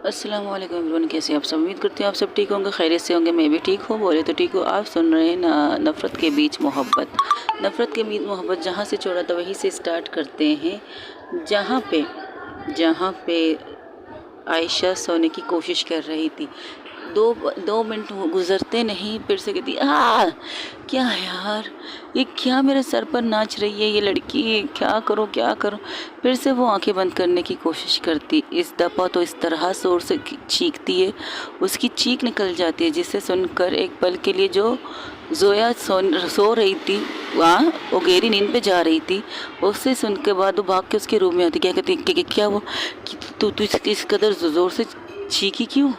अस्सलाम वालेकुम एवरीवन, कैसे आप सब? उम्मीद करती हूँ आप सब ठीक होंगे, खैरियत से होंगे। मैं भी ठीक हूँ, बोले तो ठीक हूँ। आप सुन रहे हैं ना नफ़रत के बीच मोहब्बत। नफ़रत के बीच मोहब्बत जहाँ से छोड़ा था वहीं से स्टार्ट करते हैं। जहाँ पे आयशा सोने की कोशिश कर रही थी। दो 2 मिनट गुजरते नहीं, फिर से कहती क्या यार, ये क्या मेरे सर पर नाच रही है ये लड़की, क्या करो क्या करो। फिर से वो आंखें बंद करने की कोशिश करती। इस दफ़ा तो इस तरह ज़ोर से चीखती है, उसकी चीख निकल जाती है, जिसे सुनकर एक पल के लिए जो जोया सो रही थी, वहाँ वो गहरी नींद पे जा रही थी, उससे सुन के बाद वो भाग के उसके रूम में आती। क्या कहती क्या वो कि तू इस कदर ज़ोर से चीखी क्यों?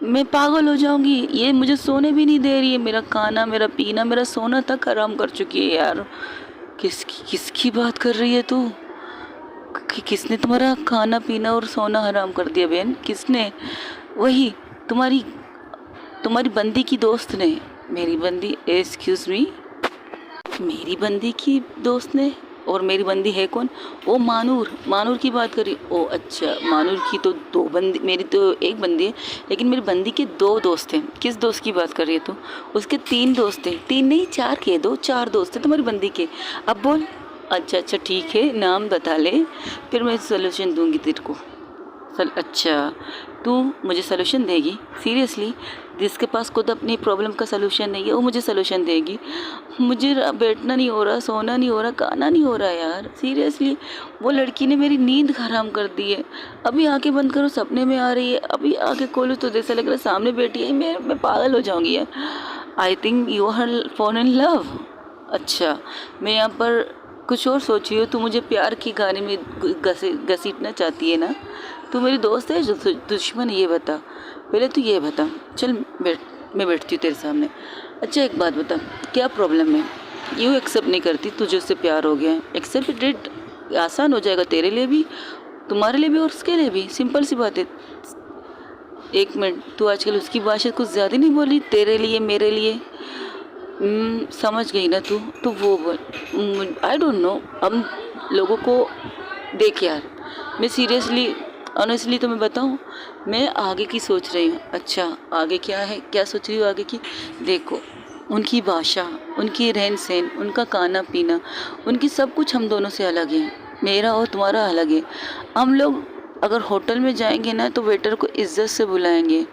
मैं पागल हो जाऊंगी, ये मुझे सोने भी नहीं दे रही है। मेरा खाना, मेरा पीना, मेरा सोना तक हराम कर चुकी है यार। किसकी बात कर रही है तू? किसने तुम्हारा खाना पीना और सोना हराम कर दिया बहन? किसने? वही तुम्हारी तुम्हारी बंदी की दोस्त ने। मेरी बंदी? एक्सक्यूज मी, मेरी बंदी की दोस्त ने? और मेरी बंदी है कौन? ओ मानूर की बात करी। ओ अच्छा, मानूर की तो 2 बंदी, मेरी तो एक बंदी है, लेकिन मेरी बंदी के 2 दोस्त हैं। किस दोस्त की बात कर रही है तू? उसके 3 दोस्त हैं। 3 नहीं, 4 के 2, 4 दोस्त हैं तुम्हारी बंदी के। अब बोल। अच्छा ठीक है, नाम बता ले, फिर मैं सोल्यूशन दूंगी तेरे को। अच्छा, तू मुझे सलूशन देगी? सीरियसली? जिसके पास खुद अपनी प्रॉब्लम का सलूशन नहीं है वो मुझे सलूशन देगी? मुझे बैठना नहीं हो रहा, सोना नहीं हो रहा, खाना नहीं हो रहा यार, सीरियसली। वो लड़की ने मेरी नींद हराम कर दी है। अभी आंखें बंद करो सपने में आ रही है, अभी आंखें खोलो तो जैसा लग रहा है सामने बैठी है। मैं पागल हो जाऊंगी यार। I think you are fall in love. अच्छा, मैं यहाँ पर कुछ और सोची हो। तू मुझे प्यार की गाने में घसीटना चाहती है ना? तू मेरी दोस्त है जो दुश्मन है? ये बता, पहले तू ये बता। चल बैठ, मैं बैठती हूँ तेरे सामने। अच्छा एक बात बता, क्या प्रॉब्लम है? यूँ एक्सेप्ट नहीं करती तुझे उससे प्यार हो गया है? एक्सेप्ट आसान हो जाएगा तेरे लिए भी, तुम्हारे लिए भी और उसके लिए भी। सिंपल सी बात है। एक मिनट, तू आजकल उसकी भाषा कुछ ज़्यादा नहीं बोली? तेरे लिए, मेरे लिए। समझ गई ना तू वो बोल। आई डोंट नो, हम लोगों को देख यार, मैं सीरियसली ऑनेस्टली तुम्हें बताऊं, मैं आगे की सोच रही हूँ। अच्छा आगे क्या है, क्या सोच रही हूँ आगे की? देखो, उनकी भाषा, उनकी रहन सहन, उनका खाना पीना, उनकी सब कुछ हम दोनों से अलग है। मेरा और तुम्हारा अलग है। हम लोग अगर होटल में जाएंगे ना तो वेटर को इज्जत से बुलाएंगे।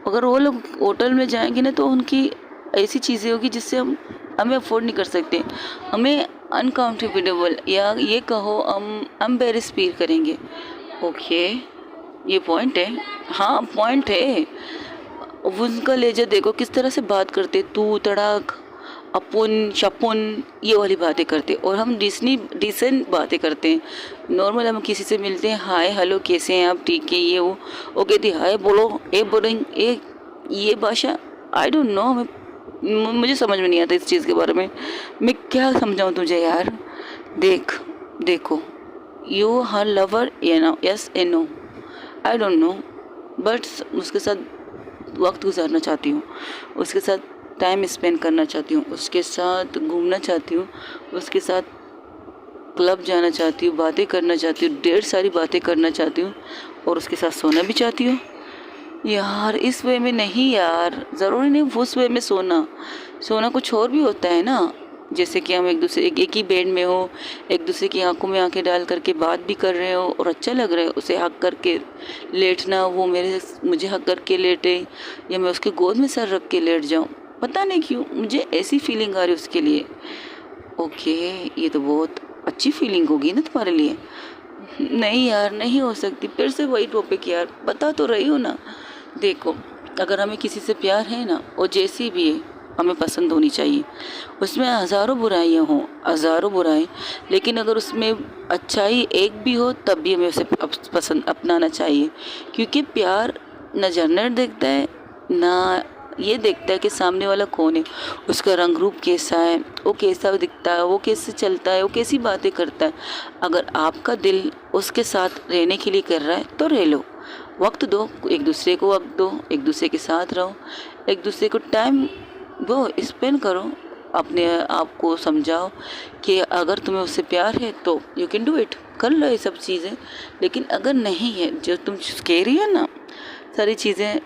अगर वो लोग होटल में जाएंगे ना तो उनकी ऐसी चीज़ें होगी जिससे हमें अफोर्ड नहीं कर सकते। हमें अनकम्फर्टेबल, या ये कहो हम एम्बेरस फील करेंगे। ओके, ये पॉइंट है। हाँ पॉइंट है। उनका लहजा देखो, किस तरह से बात करते, तू तड़ाक, अपुन शपुन, ये वाली बातें करते। और हम डिसेंट बातें करते हैं। नॉर्मल हम किसी से मिलते हैं, हाय हेलो कैसे हैं आप, ठीक है, ये वो कहती हाय बोलो, ए बोलेंगे, ये भाषा। आई डोंट नो, मुझे समझ में नहीं आता इस चीज़ के बारे में। मैं क्या समझाऊँ तुझे यार? देखो, यू हर लवर, ये no, yes a no, I don't know, but उसके साथ वक्त गुजारना चाहती हूँ, उसके साथ टाइम स्पेंड करना चाहती हूँ, उसके साथ घूमना चाहती हूँ, उसके साथ क्लब जाना चाहती हूँ, बातें करना चाहती हूँ, ढेर सारी बातें करना चाहती हूँ, और उसके साथ सोना भी चाहती हूँ। यार इस वे में नहीं यार, ज़रूरी नहीं उस वे में सोना कुछ और भी होता है ना। जैसे कि हम एक ही बेड में हो, एक दूसरे की आंखों में आंखें डाल करके बात भी कर रहे हो और अच्छा लग रहा है, उसे हक करके लेटना, वो मुझे हक करके लेटे, या मैं उसके गोद में सर रख के लेट जाऊँ। पता नहीं क्यों मुझे ऐसी फीलिंग आ रही है उसके लिए। ओके, ये तो बहुत अच्छी फीलिंग होगी ना तुम्हारे लिए। नहीं यार, नहीं हो सकती। फिर से वही टॉपिक यार, बता तो रही हो ना। देखो, अगर हमें किसी से प्यार है ना, वो जैसी भी है, हमें पसंद होनी चाहिए। उसमें हज़ारों बुराइयां हों, हज़ारों बुराई, लेकिन अगर उसमें अच्छाई एक भी हो तब भी हमें उसे पसंद अपनाना चाहिए। क्योंकि प्यार न जेंडर देखता है, ना ये देखता है कि सामने वाला कौन है, उसका रंग रूप कैसा है, वो कैसा दिखता है, वो कैसे चलता है, वो कैसी बातें करता है। अगर आपका दिल उसके साथ रहने के लिए कर रहा है तो रह लो, वक्त दो, एक दूसरे को वक्त दो, एक दूसरे के साथ रहो, एक दूसरे को टाइम वो स्पेंड करो। अपने आप को समझाओ कि अगर तुम्हें उससे प्यार है तो यू कैन डू इट, कर लो ये सब चीज़ें। लेकिन अगर नहीं है, जो तुम कह रही हो ना सारी चीज़ें,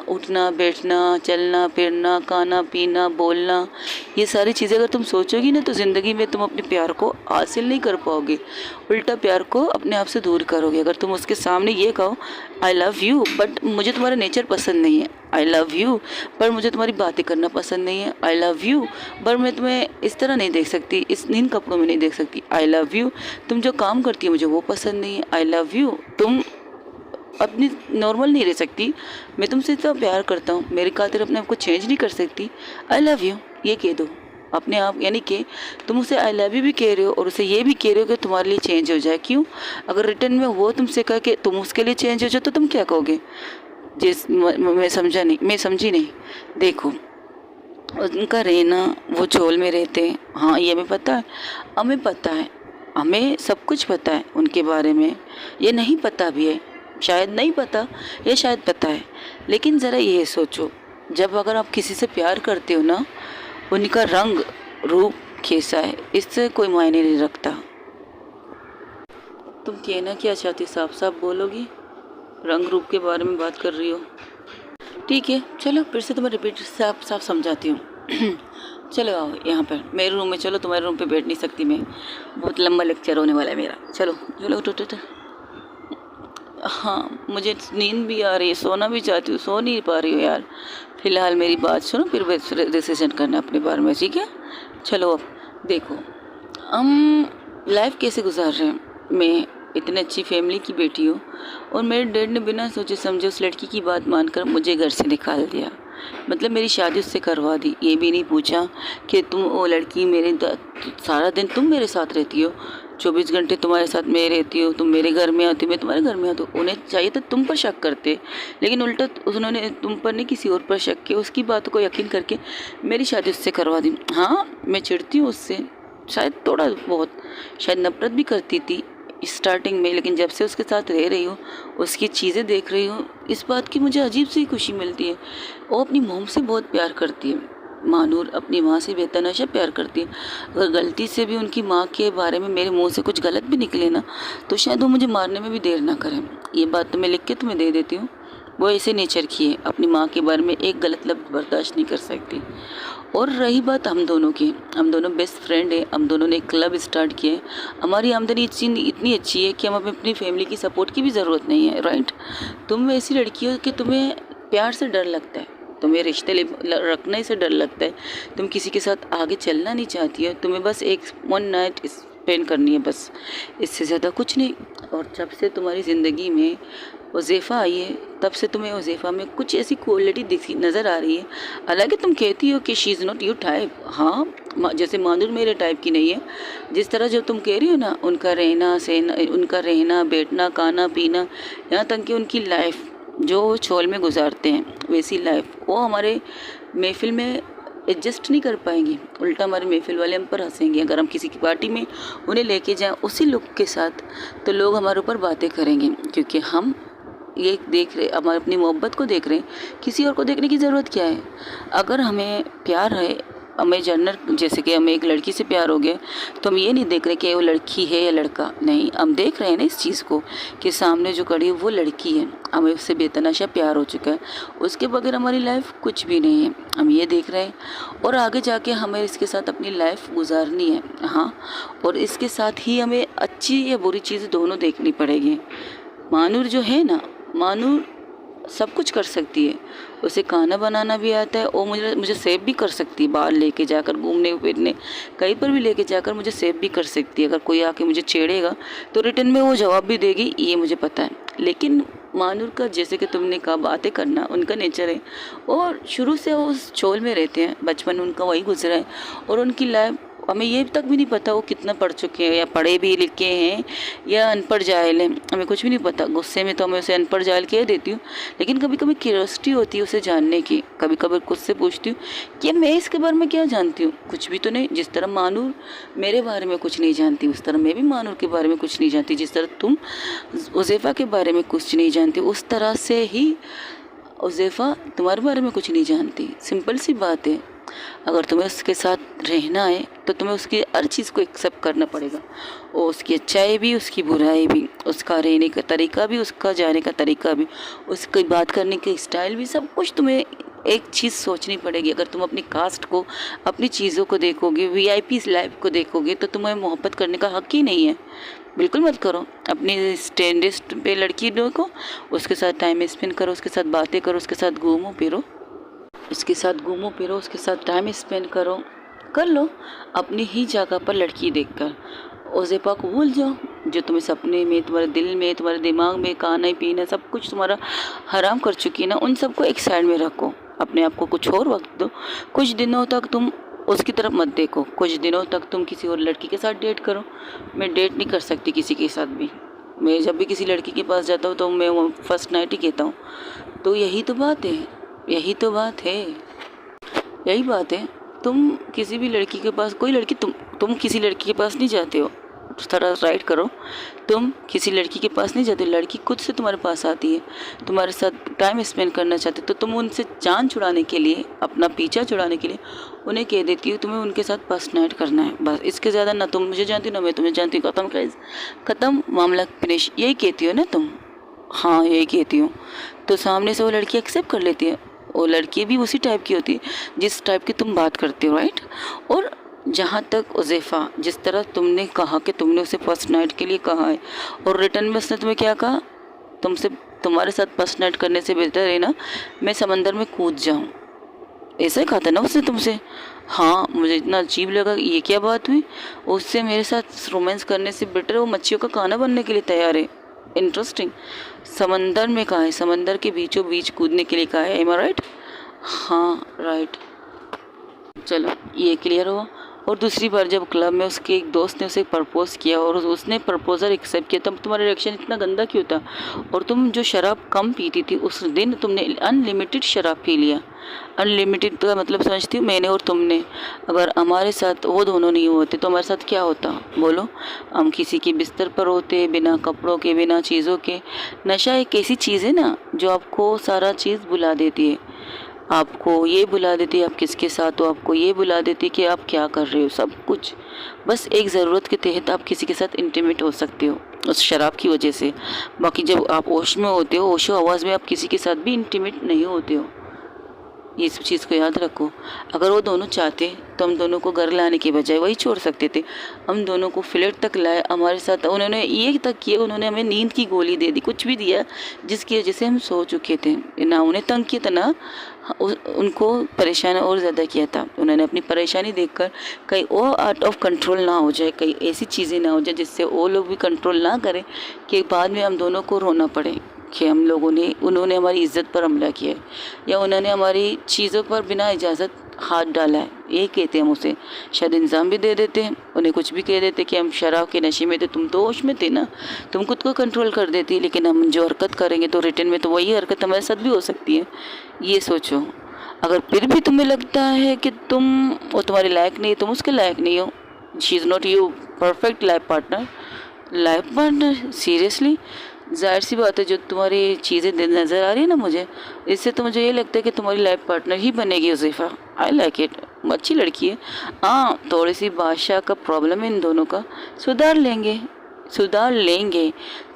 उठना बैठना, चलना फिरना, खाना पीना, बोलना, ये सारी चीज़ें अगर तुम सोचोगी ना तो ज़िंदगी में तुम अपने प्यार को हासिल नहीं कर पाओगे, उल्टा प्यार को अपने आप से दूर करोगे। अगर तुम उसके सामने ये कहो आई लव यू बट मुझे तुम्हारा नेचर पसंद नहीं है, आई लव यू पर मुझे तुम्हारी बातें करना पसंद नहीं है, आई लव यू पर मैं तुम्हें इस तरह नहीं देख सकती, इन कपड़ों में नहीं देख सकती, आई लव यू तुम जो काम करती है मुझे वो पसंद नहीं है, आई लव यू तुम अपनी नॉर्मल नहीं रह सकती, मैं तुमसे इतना प्यार करता हूँ, मेरी खातिर अपने आप को चेंज नहीं कर सकती, आई लव यू ये कह दो अपने आप। यानी कि तुम उसे आई लव यू भी कह रहे हो और उसे ये भी कह रहे हो कि तुम्हारे लिए चेंज हो जाए। क्यों? अगर रिटर्न में वो तुमसे कह के तुम उसके लिए चेंज हो जाओ तो तुम क्या कहोगे? मैं समझी नहीं। देखो, उनका रहना, वो झोल में रहते हैं, हाँ ये हमें पता है, हमें सब कुछ पता है उनके बारे में, ये नहीं पता भी है, शायद नहीं पता या शायद पता है, लेकिन ज़रा ये सोचो, जब अगर आप किसी से प्यार करते हो ना, उनका रंग रूप कैसा है इससे कोई मायने नहीं रखता। तुम कहना क्या चाहती, साफ साफ बोलोगी? रंग रूप के बारे में बात कर रही हो, ठीक है चलो फिर से तुम्हें रिपीट साफ साफ समझाती हूँ। चलो आओ यहाँ पर मेरे रूम में, चलो तुम्हारे रूम पे बैठ नहीं सकती मैं, बहुत लंबा लेक्चर होने वाला है मेरा। चलो चलो उठो। हाँ मुझे नींद भी आ रही है, सोना भी चाहती हूँ, सो नहीं पा रही हूँ यार। फ़िलहाल मेरी बात सुनो, फिर डिसीजन करना अपने बारे में, ठीक है? चलो अब देखो, हम लाइफ कैसे गुजार रहे हैं। मैं इतने अच्छी फैमिली की बेटी हूँ और मेरे डैड ने बिना सोचे समझे उस लड़की की बात मानकर मुझे घर से निकाल दिया, मतलब मेरी शादी उससे करवा दी। ये भी नहीं पूछा कि तुम वो लड़की सारा दिन तुम मेरे साथ रहती हो, 24 घंटे तुम्हारे साथ मैं रहती हूँ, तुम मेरे घर में आती हो, मैं तुम्हारे घर में आती हूँ। उन्हें चाहिए तो तुम पर शक करते, लेकिन उल्टा उन्होंने तुम पर नहीं किसी और पर शक किया, उसकी बातों को यकीन करके मेरी शादी उससे करवा दी। हाँ मैं चिढ़ती हूँ उससे, शायद थोड़ा बहुत, शायद नफरत भी करती थी स्टार्टिंग में, लेकिन जब से उसके साथ रह रही हूँ, उसकी चीज़ें देख रही हूँ, इस बात की मुझे अजीब सी खुशी मिलती है। वो अपनी मोम से बहुत प्यार करती है, मानूर अपनी माँ से बेतहाशा प्यार करती है। अगर गलती से भी उनकी माँ के बारे में मेरे मुंह से कुछ गलत भी निकले ना, तो शायद वो मुझे मारने में भी देर ना करें। ये बात तो मैं लिख के तुम्हें दे देती हूँ, वो ऐसे नेचर की है, अपनी माँ के बारे में एक गलत लफ्ज़ बर्दाश्त नहीं कर सकती। और रही बात हम दोनों की, हम दोनों बेस्ट फ्रेंड हैं, हम दोनों ने एक क्लब स्टार्ट किया है, हमारी आमदनी इतनी अच्छी है कि हमें अपनी फैमिली की सपोर्ट की भी ज़रूरत नहीं है, राइट? तुम ऐसी लड़की हो कि तुम्हें प्यार से डर लगता है, तुम्हें रिश्ते रखने से डर लगता है, तुम किसी के साथ आगे चलना नहीं चाहती हो, तुम्हें बस एक 1 नाइट स्पेंड करनी है, बस इससे ज़्यादा कुछ नहीं। और जब से तुम्हारी ज़िंदगी में उज़ैफ़ा आई है, तब से तुम्हें उज़ैफ़ा में कुछ ऐसी क्वालिटी दिखी नज़र आ रही है। हालांकि तुम कहती हो कि she is not your type, हाँ जैसे मानूर मेरे टाइप की नहीं है, जिस तरह जो तुम कह रही हो ना, उनका रहना बैठना, खाना पीना, यहाँ तक कि उनकी लाइफ जो छोल में गुजारते हैं, वैसी लाइफ वो हमारे महफिल में एडजस्ट नहीं कर पाएंगी। उल्टा हमारे महफिल वाले हम पर हंसेंगे। अगर हम किसी की पार्टी में उन्हें लेके जाएं उसी लुक के साथ, तो लोग हमारे ऊपर बातें करेंगे, क्योंकि हम ये देख रहे, हमारे अपनी मोहब्बत को देख रहे हैं, किसी और को देखने की ज़रूरत क्या है? अगर हमें प्यार है, हमें जनरल जैसे कि हमें एक लड़की से प्यार हो गया, तो हम ये नहीं देख रहे कि वो लड़की है या लड़का, नहीं, हम देख रहे हैं ना इस चीज़ को कि सामने जो खड़ी है वो लड़की है, हमें उससे बेतहाशा प्यार हो चुका है, उसके बगैर हमारी लाइफ कुछ भी नहीं है, हम ये देख रहे हैं। और आगे जाके हमें इसके साथ अपनी लाइफ गुजारनी है, हाँ, और इसके साथ ही हमें अच्छी या बुरी चीज़ें दोनों देखनी पड़ेगी। मानूर जो है ना, मानूर सब कुछ कर सकती है, उसे खाना बनाना भी आता है और मुझे सेव भी कर सकती है, बाहर लेके जाकर घूमने फिरने कहीं पर भी लेके जाकर मुझे सेव भी कर सकती है। अगर कोई आके मुझे छेड़ेगा तो रिटर्न में वो जवाब भी देगी, ये मुझे पता है। लेकिन मानूर का, जैसे कि तुमने कहा, बातें करना उनका नेचर है, और शुरू से वो उस छोल में रहते हैं, बचपन उनका वही गुजरा है, और उनकी लाइफ हमें ये तक भी नहीं पता वो कितना पढ़ चुके हैं, या पढ़े भी लिखे हैं या अनपढ़ जाहिल हैं, हमें कुछ भी नहीं पता। गुस्से में तो हमें उसे अनपढ़ जाहिल कह देती हूँ, लेकिन कभी कभी क्यूरियोसिटी होती है उसे जानने की। कभी कभी खुद से पूछती हूँ कि मैं इसके बारे में क्या जानती हूँ, कुछ भी तो नहीं। जिस तरह मानूर मेरे बारे में कुछ नहीं जानती, उस तरह मैं भी मानूर के बारे में कुछ नहीं जानती। जिस तरह तुम उज़ैफ़ा के बारे में कुछ नहीं जानती, उस तरह से ही उज़ैफ़ा तुम्हारे बारे में कुछ नहीं जानती। सिंपल सी बात है, अगर तुम्हें उसके साथ रहना है तो तुम्हें उसकी हर चीज़ को एक्सेप्ट करना पड़ेगा, और उसकी अच्छाई भी, उसकी बुराई भी, उसका रहने का तरीका भी, उसका जाने का तरीका भी, उसकी बात करने की स्टाइल भी, सब कुछ तुम्हें एक चीज़ सोचनी पड़ेगी। अगर तुम अपनी कास्ट को, अपनी चीज़ों को देखोगे, वीआईपी लाइफ को देखोगे, तो तुम्हें मोहब्बत करने का हक ही नहीं है। बिल्कुल मत करो। अपनी स्टैंडर्ड पे लड़की देखो, उसके साथ टाइम स्पेंड करो, उसके साथ बातें करो, उसके साथ घूमो फिरो, उसके साथ टाइम स्पेंड करो, कर लो अपनी ही जगह पर लड़की देखकर। ओज़ेपा को भूल जाओ, जो तुम्हें सपने में, तुम्हारे दिल में, तुम्हारे दिमाग में, खाना पीना सब कुछ तुम्हारा हराम कर चुकी है ना, उन सबको एक साइड में रखो। अपने आप को कुछ और वक्त दो। कुछ दिनों तक तुम उसकी तरफ मत देखो, कुछ दिनों तक तुम किसी और लड़की के साथ डेट करो। मैं डेट नहीं कर सकती किसी के साथ भी। मैं जब भी किसी लड़की के पास जाता हूँ तो मैं वो फर्स्ट नाइट ही कहता हूँ। तो यही तो बात है, यही तो बात है, यही बात है। तुम किसी भी लड़की के पास, कोई लड़की, तुम किसी लड़की के पास नहीं जाते हो, थोड़ा राइट करो। तुम किसी लड़की के पास नहीं जाते, लड़की खुद से तुम्हारे पास आती है, तुम्हारे साथ टाइम स्पेंड करना चाहते, तो तुम उनसे जान छुड़ाने के लिए, अपना पीछा छुड़ाने के लिए उन्हें कह देती हो तुम्हें उनके साथ फर्स्ट नाइट करना है, बस। इसके ज़्यादा ना तुम मुझे जानती हो ना मैं तुम्हें जानती हूँ, ख़त्म मामला फिनिश, यही कहती हो ना तुम? हाँ, यही कहती हूँ। तो सामने से वो लड़की एक्सेप्ट कर लेती है। वो लड़की भी उसी टाइप की होती है जिस टाइप की तुम बात करते हो, राइट। और जहाँ तक उज़ैफ़ा, जिस तरह तुमने कहा कि तुमने उसे फर्स्ट नाइट के लिए कहा है और रिटर्न में उसने तुम्हें क्या कहा, तुम्हारे साथ फर्स्ट नाइट करने से बेहतर है ना मैं समंदर में कूद जाऊँ, ऐसा ही कहा था ना उसने तुमसे? हाँ, मुझे इतना अजीब लगा, ये क्या बात हुई। उससे मेरे साथ रोमांस करने से बेटर वो मच्छियों का खाना बनने के लिए तैयार है। इंटरेस्टिंग। समंदर में कहा है, समंदर के बीचों बीच कूदने के लिए कहा है। एम आई राइट? हाँ राइट। चलो ये क्लियर हुआ। और दूसरी बार जब क्लब में उसके एक दोस्त ने उसे प्रपोज़ किया और उसने प्रपोज़ल एक्सेप्ट किया, तब तुम्हारा रिएक्शन इतना गंदा क्यों था? और तुम जो शराब कम पीती थी उस दिन तुमने अनलिमिटेड शराब पी लिया। अनलिमिटेड का मतलब समझती हूँ मैंने और तुमने। अगर हमारे साथ वो दोनों नहीं होते तो हमारे साथ क्या होता बोलो? हम किसी के बिस्तर पर होते, बिना कपड़ों के, बिना चीज़ों के। नशा एक ऐसी चीज़ है ना जो आपको सारा चीज़ भुला देती है। आपको ये बुला देती है आप किसके साथ हो, आपको ये बुला देती है कि आप क्या कर रहे हो, सब कुछ। बस एक ज़रूरत के तहत आप किसी के साथ इंटीमेट हो सकते हो उस शराब की वजह से। बाकी जब आप होश में होते हो, होशो आवाज़ में, आप किसी के साथ भी इंटीमेट नहीं होते हो। ये सब चीज़ को याद रखो। अगर वो दोनों चाहते तो हम दोनों को घर लाने के बजाय वही छोड़ सकते थे। हम दोनों को फ्लैट तक लाए, हमारे साथ उन्होंने ये तक किया, उन्होंने हमें नींद की गोली दे दी, कुछ भी दिया जिसकी वजह से हम सो चुके थे। ना उन्हें तंग किया था, ना उनको परेशान और ज़्यादा किया था। उन्होंने अपनी परेशानी देखकर कहीं और आउट ऑफ कंट्रोल ना हो जाए, कहीं ऐसी चीज़ें ना हो जाए जिससे वो लोग भी कंट्रोल ना करें कि बाद में हम दोनों को रोना पड़े कि उन्होंने हमारी इज़्ज़त पर हमला किया है या उन्होंने हमारी चीज़ों पर बिना इजाज़त हाथ डाला है। यही कहते हैं हम उसे। शायद इंजाम भी दे देते हैं, उन्हें कुछ भी कह देते कि हम शराब के नशे में थे, तुम तो होश में थे ना, तुम खुद को कंट्रोल कर देती। लेकिन हम जो हरकत करेंगे तो रिटर्न में तो वही हरकत हमारे साथ भी हो सकती है। ये सोचो। अगर फिर भी तुम्हें लगता है कि वो तुम्हारे लायक नहीं, तुम उसके लायक नहीं हो, she is not you perfect life partner, seriously. जाहिर सी बात है, जो तुम्हारी चीज़ें नज़र आ रही है ना मुझे, इससे तो मुझे ये लगता है कि तुम्हारी लाइफ पार्टनर ही बनेगी उज़ैफ़ा। I like it. अच्छी लड़की है। हाँ, थोड़ी सी भाषा का प्रॉब्लम है इन दोनों का, सुधार लेंगे,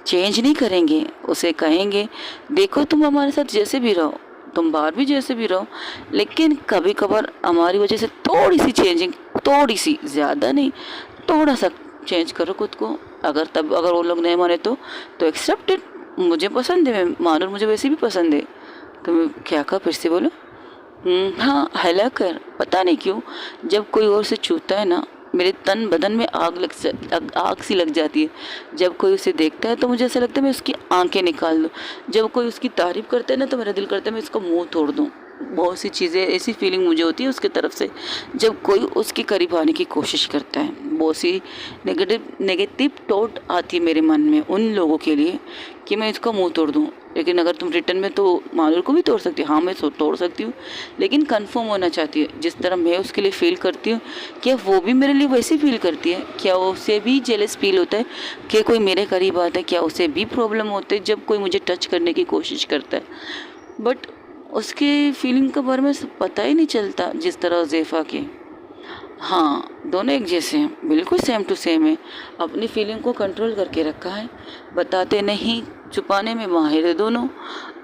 चेंज नहीं करेंगे। उसे कहेंगे देखो तुम हमारे साथ जैसे भी रहो, तुम बाहर भी जैसे भी रहो, लेकिन कभी कभार हमारी वजह से थोड़ी सी चेंजिंग, थोड़ी सी, ज़्यादा नहीं, थोड़ा सा चेंज करो खुद को। अगर वो लोग नहीं माने तो एक्सेप्टेड। मुझे पसंद है, मैं मानो, मुझे वैसे भी पसंद है। तुम्हें क्या कहा, फिर से बोलो। हाँ, हालांकि पता नहीं क्यों जब कोई और से छूता है ना, मेरे तन बदन में आग सी लग जाती है। जब कोई उसे देखता है तो मुझे ऐसा लगता है मैं उसकी आंखें निकाल दूँ। जब कोई उसकी तारीफ़ करता है ना तो मेरा दिल करता है मैं उसका मुंह तोड़ दूँ। बहुत सी चीज़ें, ऐसी फीलिंग मुझे होती है उसकी तरफ से जब कोई उसके करीब आने की कोशिश करता है। बहुत सी नेगेटिव थॉट आती है मेरे मन में उन लोगों के लिए कि मैं इसका मुंह तोड़ दूँ। लेकिन अगर तुम रिटर्न में तो मानूर को भी तोड़ सकती हो। हाँ, मैं तोड़ सकती हूँ, लेकिन कंफर्म होना चाहती है। जिस तरह मैं उसके लिए फ़ील करती हूँ, क्या वो भी मेरे लिए वैसे फील करती है? क्या उसे भी जेलस फील होता है कि कोई मेरे करीब आता है? क्या उसे भी प्रॉब्लम होती है जब कोई मुझे टच करने की कोशिश करता है? बट उसके फीलिंग के बारे में पता ही नहीं चलता जिस तरह हुज़ैफ़ा के। हाँ, दोनों एक जैसे हैं, बिल्कुल सेम टू सेम है। अपनी फीलिंग को कंट्रोल करके रखा है, बताते नहीं, छुपाने में माहिर है दोनों।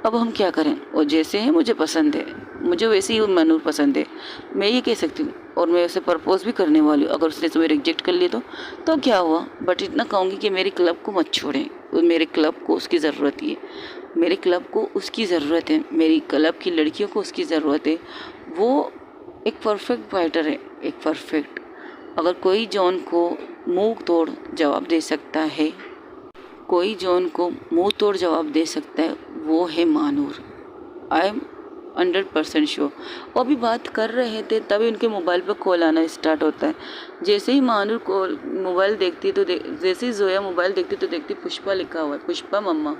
अब हम क्या करें, वो जैसे हैं मुझे पसंद है, मुझे वैसे ही मनूर पसंद है, मैं ये कह सकती हूँ। और मैं उसे प्रपोज़ भी करने वाली हूँ। अगर उसने तुम्हें रिजेक्ट कर लिया तो क्या हुआ, बट इतना कहूँगी कि मेरे क्लब को मत छोड़ें। मेरे क्लब को उसकी ज़रूरत ही है, मेरे क्लब को उसकी ज़रूरत है, मेरी क्लब की लड़कियों को उसकी ज़रूरत है। वो एक परफेक्ट फाइटर है, एक परफेक्ट। अगर कोई जॉन को मुंह तोड़ जवाब दे सकता है, कोई जॉन को मुंह तोड़ जवाब दे सकता है, वो है मानूर। I am 100% sure. वो अभी बात कर रहे थे तभी उनके मोबाइल पर कॉल आना स्टार्ट होता है। जैसे ही मानूर कॉल मोबाइल देखती तो जैसे ही जोया मोबाइल देखती तो देखती पुष्पा लिखा हुआ है, पुष्पा मम्मा।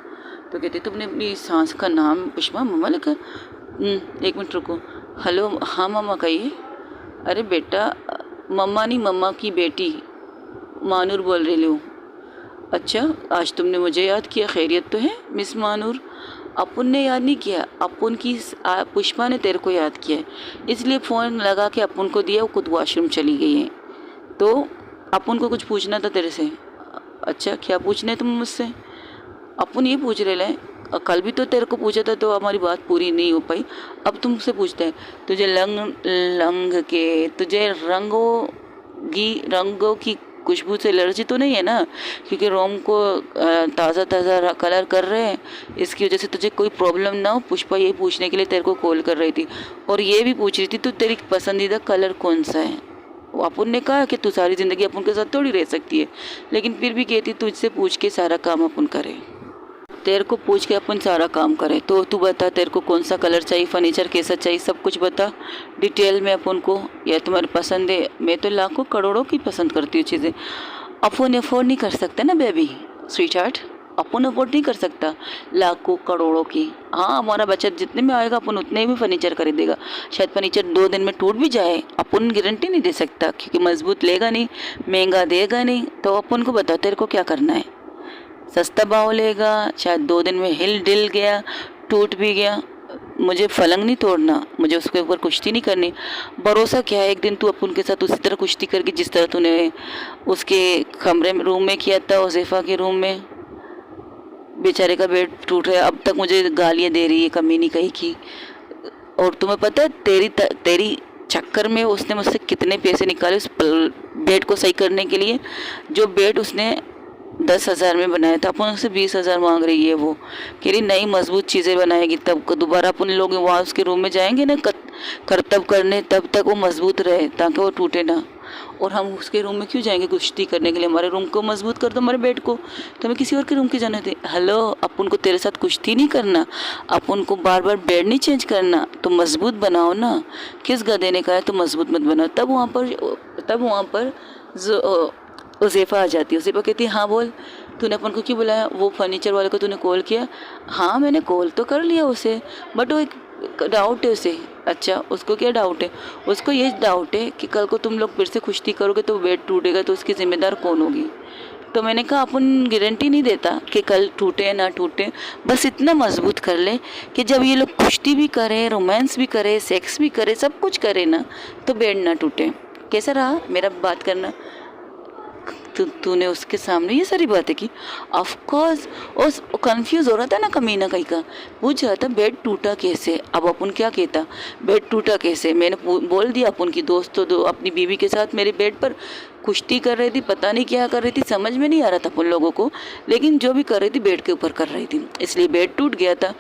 तो कहती तुमने अपनी सास का नाम पुष्पा मम्मा लिखा? एक मिनट रुको। हेलो, हाँ मम्मा कहिए। अरे बेटा, मम्मा नहीं, मम्मा की बेटी मानूर बोल रही हूँ। अच्छा, आज तुमने मुझे याद किया, खैरियत तो है मिस मानूर? अपुन ने याद नहीं किया, अपुन की पुष्पा ने तेरे को याद किया है, इसलिए फ़ोन लगा के अपुन को दिया, वो खुद वॉशरूम चली गई है। तो अपुन को कुछ पूछना था तेरे से। अच्छा, क्या पूछना है तुम मुझसे? अपुन ये पूछ रहे हैं, कल भी तो तेरे को पूछा था तो हमारी बात पूरी नहीं हो पाई, अब तुमसे पूछते हैं तुझे तुझे रंगों की खुशबू से एलर्जी तो नहीं है ना? क्योंकि रोम को ताज़ा ताज़ा कलर कर रहे हैं, इसकी वजह से तुझे कोई प्रॉब्लम ना हो। पुष्पा ये पूछने के लिए तेरे को कॉल कर रही थी और ये भी पूछ रही थी तो तेरी पसंदीदा कलर कौन सा है। अपन ने कहा कि तू सारी ज़िंदगी अपन के साथ थोड़ी रह सकती है, लेकिन फिर भी कहती तुझसे पूछ के सारा काम अपन करें, तेरे को पूछ के अपन सारा काम करें। तो तू बता, तेरे को कौन सा कलर चाहिए, फर्नीचर कैसा चाहिए, सब कुछ बता डिटेल में अपन को। या तुम्हारी पसंद है, मैं तो लाखों करोड़ों की पसंद करती हूँ चीज़ें। अपन अफोर्ड नहीं कर सकते ना बेबी स्वीट हार्ट, अपन अफोर्ड नहीं कर सकता लाखों करोड़ों की। हाँ, हमारा बचत जितने में आएगा अपन उतने में फर्नीचर खरीदेगा। शायद फर्नीचर 2 दिन में टूट भी जाए, अपन गारंटी नहीं दे सकता, क्योंकि मजबूत लेगा नहीं, महंगा देगा नहीं। तो अपन को बता तेरे को क्या करना है। सस्ता भाव लेगा, शायद 2 दिन में हिल डिल गया, टूट भी गया, मुझे पलंग नहीं तोड़ना, मुझे उसके ऊपर कुश्ती नहीं करनी। भरोसा क्या है, एक दिन तू अपन के साथ उसी तरह कुश्ती करके जिस तरह तूने उसके कमरे में रूम में किया था, हुज़ैफ़ा के रूम में। बेचारे का बेड टूट रहा है, अब तक मुझे गालियाँ दे रही है कमीनी कहीं की। और तुम्हें पता है तेरी चक्कर में उसने मुझसे कितने पैसे निकाले उस बेड को सही करने के लिए। जो बेड उसने 10,000 में बनाया था, अपन उससे 20,000 मांग रही है। वो कह रही नई मजबूत चीज़ें बनाएगी, तब दोबारा अपन लोग वहाँ उसके रूम में जाएंगे ना करतब करने, तब तक वो मजबूत रहे ताकि वो टूटे ना। और हम उसके रूम में क्यों जाएंगे कुश्ती करने के लिए? हमारे रूम को मजबूत कर दो, हमारे बेड को, तो हमें किसी और के रूम के जाने थे। हेलो, अपन को तेरे साथ कुश्ती नहीं करना, अपन को बार बार बेड नहीं चेंज करना, तो मजबूत बनाओ ना। किस गधे ने कहा है तो मजबूत मत बनाओ? तब वहाँ पर हुज़ैफ़ा आ जाती है। हुज़ैफ़ा कहती है हाँ बोल, तूने अपन को क्यों बुलाया? वो फर्नीचर वाले को तूने कॉल किया? हाँ मैंने कॉल तो कर लिया उसे, बट वो एक डाउट है उसे। अच्छा, उसको क्या डाउट है? उसको ये डाउट है कि कल को तुम लोग फिर से कुश्ती करोगे तो बेड टूटेगा तो उसकी ज़िम्मेदार कौन होगी? तो मैंने कहा अपन गारंटी नहीं देता कि कल टूटे या ना टूटे, बस इतना मजबूत कर ले कि जब ये लोग कुश्ती भी करें, रोमांस भी करें, सेक्स भी करें, सब कुछ करें ना, तो बेड ना टूटे। कैसा रहा मेरा बात करना? तूने उसके सामने ये सारी बातें की? ऑफ कोर्स उस कंफ्यूज हो रहा था ना कमीना कहीं का, पूछ रहा था बेड टूटा कैसे। अब अपन क्या कहता, बेड टूटा कैसे? मैंने बोल दिया अपन की दोस्त तो दो अपनी बीवी के साथ मेरे बेड पर कुश्ती कर रही थी, पता नहीं क्या कर रही थी, समझ में नहीं आ रहा था अपन लोगों को, लेकिन जो भी कर रही थी बेड के ऊपर कर रही थी, इसलिए बेड टूट गया था।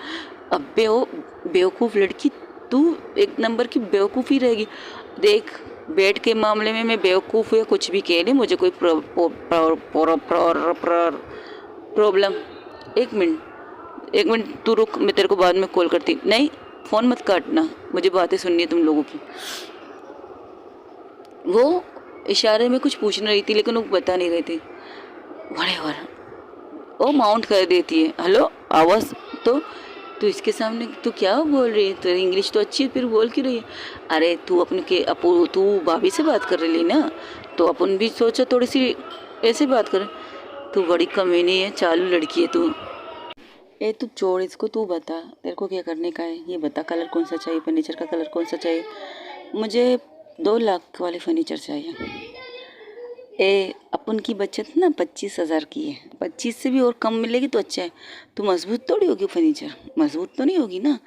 अब बेवकूफ़ लड़की, तू एक नंबर की बेवकूफ़ी रहेगी। देख, बेड के मामले में मैं बेवकूफ़ या कुछ भी कह ले, मुझे कोई प्रॉब्लम। एक मिनट तू रुक, मैं तेरे को बाद में कॉल करती। नहीं, फ़ोन मत काटना, मुझे बातें सुननी है तुम लोगों की। वो इशारे में कुछ पूछ रही थी लेकिन वो बता नहीं रहे थे। व्हाटएवर, वो माउंट कर देती है। हेलो, आवाज़ तो इसके सामने तू क्या बोल रही है? तो इंग्लिश तो अच्छी है, फिर बोल क्यों रही है? अरे तू भाभी से बात कर रही ना, तो अपन भी सोचा थोड़ी सी ऐसे बात करें। तू बड़ी कमीनी है, चालू लड़की है तू। ए तू छोड़ इसको, तू बता तेरे को क्या करने का है, ये बता कलर कौन सा चाहिए, फर्नीचर का कलर कौन सा चाहिए। मुझे 2 लाख वाले फर्नीचर चाहिए। ए अपन की बचत ना 25,000 की है, 25 से भी और कम मिलेगी तो अच्छा है। तो मजबूत थोड़ी होगी फर्नीचर, मजबूत तो नहीं होगी ना,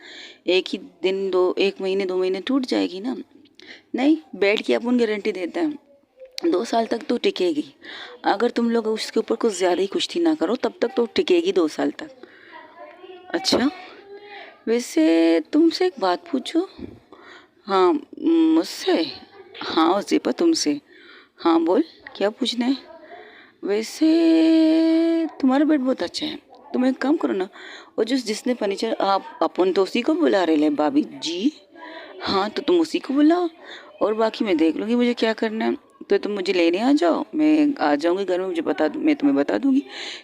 एक ही दिन दो, 1 महीने 2 महीने टूट जाएगी ना। नहीं, बेड की अपन गारंटी देता है 2 साल तक तो टिकेगी। अगर तुम लोग उसके ऊपर कुछ ज़्यादा ही कुश्ती ना करो तब तक तो टिकेगी 2 साल तक। अच्छा, वैसे तुमसे एक बात पूछो। हाँ, मुझसे? हाँ उज़ैफ़ा तुमसे। हाँ बोल, क्या पूछना है। वैसे तुम्हारा बेड बहुत अच्छा है, तुम एक काम करो ना, वो जिसने फर्नीचर, आप अपन तो उसी को बुला रहे ले भाभी जी। हाँ तो तुम उसी को बुलाओ, और बाकी मैं देख लूँगी मुझे क्या करना है। तो तुम मुझे लेने आ जाओ, मैं आ जाऊँगी घर में, मुझे मैं तुम्हें बता दूँगी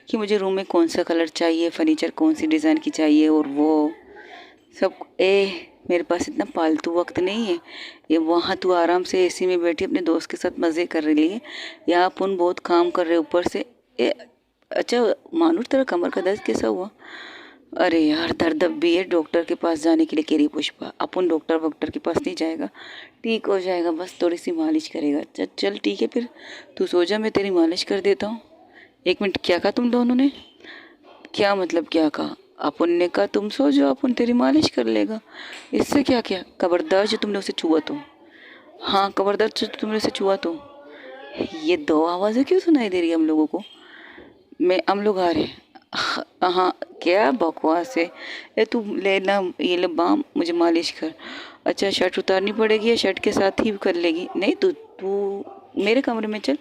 कि मुझे रूम में कौन सा कलर चाहिए, फर्नीचर कौन सी डिज़ाइन की चाहिए, और वो सब। मेरे पास इतना फालतू वक्त नहीं है। ये वहाँ तू आराम से एसी में बैठी अपने दोस्त के साथ मज़े कर रही है, यहाँ अपन बहुत काम कर रहे ऊपर से। ए अच्छा मानूर, तेरा कमर का दर्द कैसा हुआ? अरे यार, दर्द अब भी है, डॉक्टर के पास जाने के लिए कह रही पुष्पा। अपन डॉक्टर वॉक्टर के पास नहीं जाएगा, ठीक हो जाएगा, बस थोड़ी सी मालिश करेगा। चल चल ठीक है फिर, तू सो जा, मैं तेरी मालिश कर देता हूँ। 1 मिनट, क्या कहा तुम दोनों ने? क्या मतलब क्या कहा? अपन ने कहा तुम सो जाओ, अपन तेरी मालिश कर लेगा। इससे क्या क्या खबरदार जो तुमने उसे छुआ तो। हाँ खबरदार जो तुमने उसे छुआ तो। ये दो आवाज़ें क्यों सुनाई दे रही है हम लोगों को? मैं हम लोग आ रहे हैं। हाँ, क्या बकवास है। ए तू लेना, ये ले बाम, मुझे मालिश कर। अच्छा शर्ट उतारनी पड़ेगी या शर्ट के साथ ही कर लेगी? नहीं, तू तू मेरे कमरे में चल,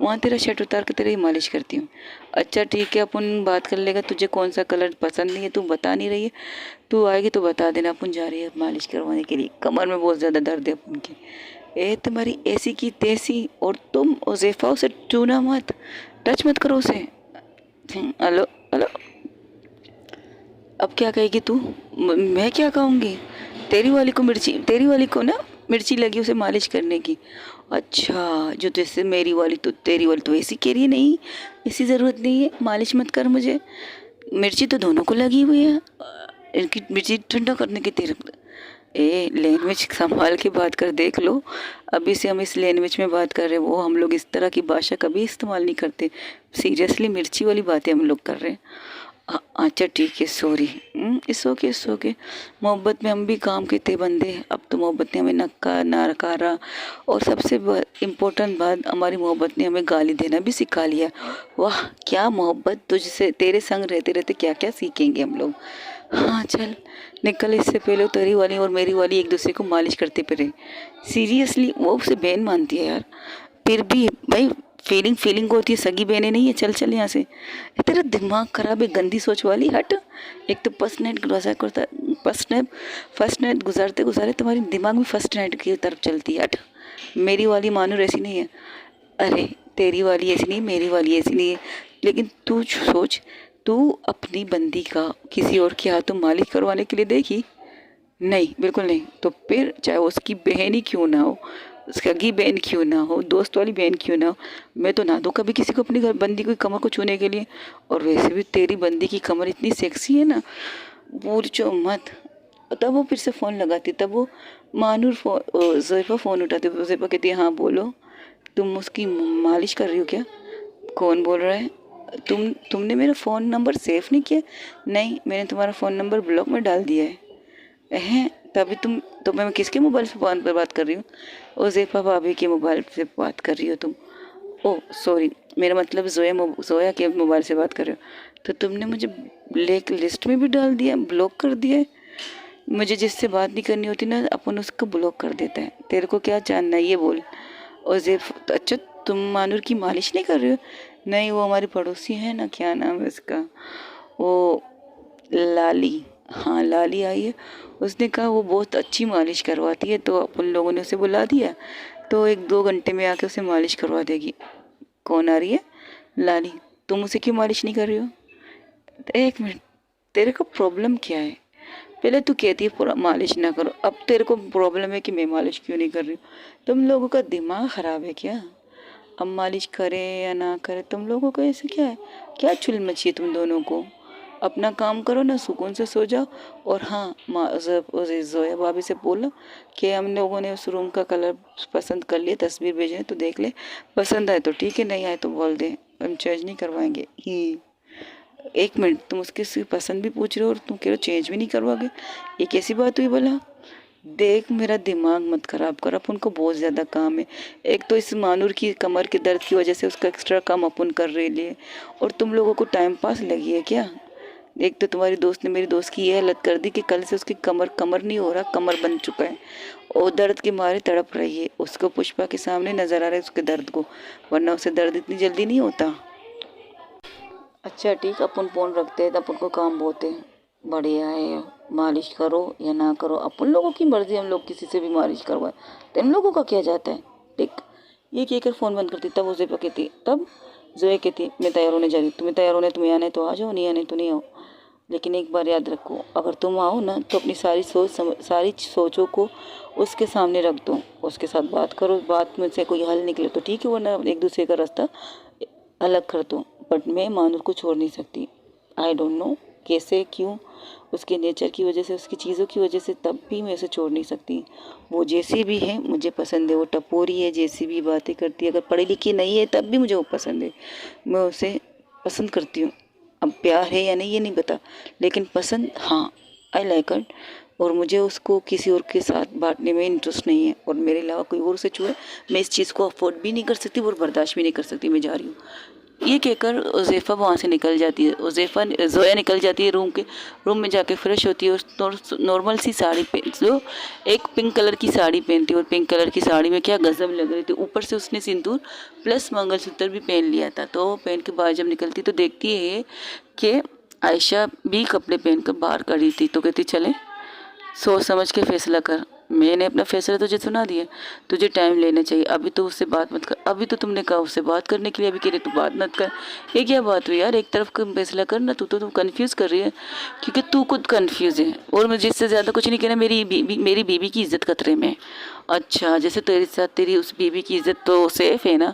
वहाँ तेरा शर्ट उतार के तेरी मालिश करती हूँ। अच्छा ठीक है, अपन बात कर लेगा। तुझे कौन सा कलर पसंद नहीं है, तू बता नहीं रही है। तू आएगी तो बता देना, अपन जा रही है मालिश करवाने के लिए। कमर में बहुत ज़्यादा दर्द है अपन की। ए तुम्हारी ऐसी की तैसी, और तुम उज़ैफ़ा उसे छूना मत, टच मत करो उसे। हेलो हेलो, अब क्या कहेगी तू? मैं क्या कहूँगी? तेरी वाली को ना मिर्ची लगी उसे मालिश करने की। अच्छा, जो जैसे मेरी वाली तो तेरी वाली तो ऐसी कह रही है, नहीं ऐसी ज़रूरत नहीं है, मालिश मत कर मुझे। मिर्ची तो दोनों को लगी हुई है, इनकी मिर्ची ठंडा करने की तेरे। लैंग्वेज संभाल के बात कर, देख लो अभी से हम इस लैंग्वेज में बात कर रहे हैं, वो हम लोग इस तरह की भाषा कभी इस्तेमाल नहीं करते। सीरियसली मिर्ची वाली बातें हम लोग कर रहे हैं। अच्छा ठीक है, sorry. It's okay, it's okay. मोहब्बत में हम भी काम के थे बंदे, अब तो मोहब्बत ने हमें नक्का नारकारा, और सबसे इम्पोर्टेंट बात, हमारी मोहब्बत ने हमें गाली देना भी सिखा लिया। वाह क्या मोहब्बत, तुझसे तेरे संग रहते रहते क्या क्या सीखेंगे हम लोग। हाँ चल निकल, इससे पहले तेरी वाली और मेरी वाली एक दूसरे को मालिश करते फिरे। सीरियसली वो उसे बहन मानती है यार, फिर भी भाई फीलिंग फीलिंग होती है, सगी बहनें नहीं है। चल चल यहाँ से, तेरा दिमाग खराब है, गंदी सोच वाली, हट। एक तो फर्स्ट नाइट गुजारते गुजारे तुम्हारी दिमाग में फर्स्ट नाइट की तरफ चलती है, हट। मेरी वाली मानूर ऐसी नहीं है। अरे तेरी वाली ऐसी नहीं, मेरी वाली ऐसी नहीं है, लेकिन तू सोच, तू अपनी बंदी का किसी और के हाथों मालिश करवाने के लिए देखी? नहीं बिल्कुल नहीं। तो फिर चाहे वो उसकी बहन ही क्यों ना हो, सगी बहन क्यों ना हो, दोस्त वाली बहन क्यों ना हो, मैं तो ना दूँ कभी किसी को अपनी घर बंदी की कमर को छूने के लिए। और वैसे भी तेरी बंदी की कमर इतनी सेक्सी है ना, पूछो मत। तब वो फिर से फ़ोन लगाती, तब वो मानूर ज़ैफ़ा फ़ोन उठाती, ज़ैफ़ा कहती है हाँ बोलो, तुम उसकी मालिश कर रही हो क्या? कौन बोल रहा है? तुमने मेरा फ़ोन नंबर सेव नहीं किया? नहीं, मैंने तुम्हारा फ़ोन नंबर ब्लॉक में डाल दिया है। हैं तभी तुम, तो मैं किसके मोबाइल से फ़ोन पर बात कर रही हूँ? उज़ैफ़ा भाभी के मोबाइल से बात कर रही हो तुम? ओह सॉरी, मेरा मतलब जोया के मोबाइल से बात कर रहे हो। तो तुमने मुझे ब्लैक लिस्ट में भी डाल दिया, ब्लॉक कर दिया है। मुझे जिससे बात नहीं करनी होती ना, अपन उसको ब्लॉक कर देता है। तेरे को क्या जानना है ये बोल। उज़ैफ़ा, अच्छा तुम मानूर की मालिश नहीं कर रहे हो? नहीं, वो हमारी पड़ोसी है ना, क्या नाम है उसका, वो लाली। हाँ लाली आई है, उसने कहा वो बहुत अच्छी मालिश करवाती है, तो अपन लोगों ने उसे बुला दिया, तो 1-2 घंटे में आके उसे मालिश करवा देगी। कौन आ रही है? लाली। तुम उसे क्यों मालिश नहीं कर रही हो? 1 मिनट, तेरे को प्रॉब्लम क्या है? पहले तू कहती है पूरा मालिश ना करो, अब तेरे को प्रॉब्लम है कि मैं मालिश क्यों नहीं कर रही हूँ? तुम लोगों का दिमाग ख़राब है क्या? अब मालिश करे या ना करे, तुम लोगों को ऐसे क्या है, क्या चुल मची है तुम दोनों को? अपना काम करो ना, सुकून से सो जाओ। और हाँ, जोया भाभी से बोलो कि हम लोगों ने उस रूम का कलर पसंद कर लिया, तस्वीर भेजने तो देख ले, पसंद आए तो ठीक है, नहीं आए तो बोल दे, हम चेंज नहीं करवाएंगे ही। एक मिनट, तुम उसकी पसंद भी पूछ रहे हो और तुम कह रहे हो चेंज भी नहीं करवाओगे, ये कैसी बात हुई भला? देख, मेरा दिमाग मत खराब कर, अपन को बहुत ज़्यादा काम है। एक तो इस मानूर की कमर के दर्द की वजह से उसका एक्स्ट्रा काम अपन कर रहे लिए, और तुम लोगों को टाइम पास लगी है क्या? एक तो तुम्हारी दोस्त ने मेरी दोस्त की ये हालत कर दी कि कल से उसकी कमर कमर नहीं हो रहा, कमर बन चुका है, और दर्द के मारे तड़प रही है। उसको पुष्पा के सामने नजर आ रहा है उसके दर्द को, वरना उसे दर्द इतनी जल्दी नहीं होता। अच्छा ठीक, अपन फोन रखते हैं, तो अपन को काम बहुत है। बढ़िया है, मालिश करो या ना करो अपन लोगों की मर्जी, हम लोग किसी से भी मालिश करवाए तो इन लोगों का क्या जाता है। ठीक, ये कहकर फ़ोन बंद करती, तब वो ज़ेबा कहती, तब जोया कहती मैं तैयार होने जा रही हूँ, तुम्हें तैयार होने, तुम्हें आने तो आ जाओ, नहीं आने तो नहीं आओ। लेकिन एक बार याद रखो, अगर तुम आओ ना तो अपनी सारी सोचों को उसके सामने रख दो, उसके साथ बात करो, बात में से कोई हल निकले तो ठीक है, वरना एक दूसरे का रास्ता अलग कर दो। बट मैं मानूर को छोड़ नहीं सकती। आई डोंट नो कैसे, क्यों, उसके नेचर की वजह से, उसकी चीज़ों की वजह से, तब भी मैं उसे छोड़ नहीं सकती। वो जैसी भी है मुझे पसंद है, वो टपोरी है, जैसी भी बातें करती है, अगर पढ़ी लिखी नहीं है तब भी मुझे वो पसंद है, मैं उसे पसंद करती हूँ। अब प्यार है या नहीं ये नहीं पता, लेकिन पसंद हाँ, आई लाइक इट। और मुझे उसको किसी और के साथ बांटने में इंटरेस्ट नहीं है, और मेरे अलावा कोई और उसे छुए, मैं इस चीज़ को अफोर्ड भी नहीं कर सकती और बर्दाश्त भी नहीं कर सकती। मैं जा रही हूँ, ये कहकर उज़ैफ़ा वहाँ से निकल जाती है। जोया निकल जाती है, रूम में जाके फ्रेश होती है, और नॉर्मल सी साड़ी पहन, जो एक पिंक कलर की साड़ी पहनती है, और पिंक कलर की साड़ी में क्या गजब लग रही थी, ऊपर से उसने सिंदूर प्लस मंगलसूत्र भी पहन लिया था। तो पहन के बाहर जब निकलती तो देखती है कि आयशा भी कपड़े पहन कर बाहर खड़ी थी। तो कहती चले, सोच समझ के फैसला कर, मैंने अपना फैसला तुझे सुना दिया, तुझे टाइम लेना चाहिए, अभी तो उससे बात मत कर। अभी तो तुमने कहा उससे बात करने के लिए, अभी कह रही तू बात मत कर, ये क्या बात हुई यार? एक तरफ का फैसला कर ना, तू कंफ्यूज कर रही है, क्योंकि तू खुद कंफ्यूज है, और मुझे इससे ज़्यादा कुछ नहीं कहना। मेरी बीबी की इज्जत खतरे में। अच्छा, जैसे तेरे साथ तेरी उस बीबी की इज्जत तो सेफ है ना,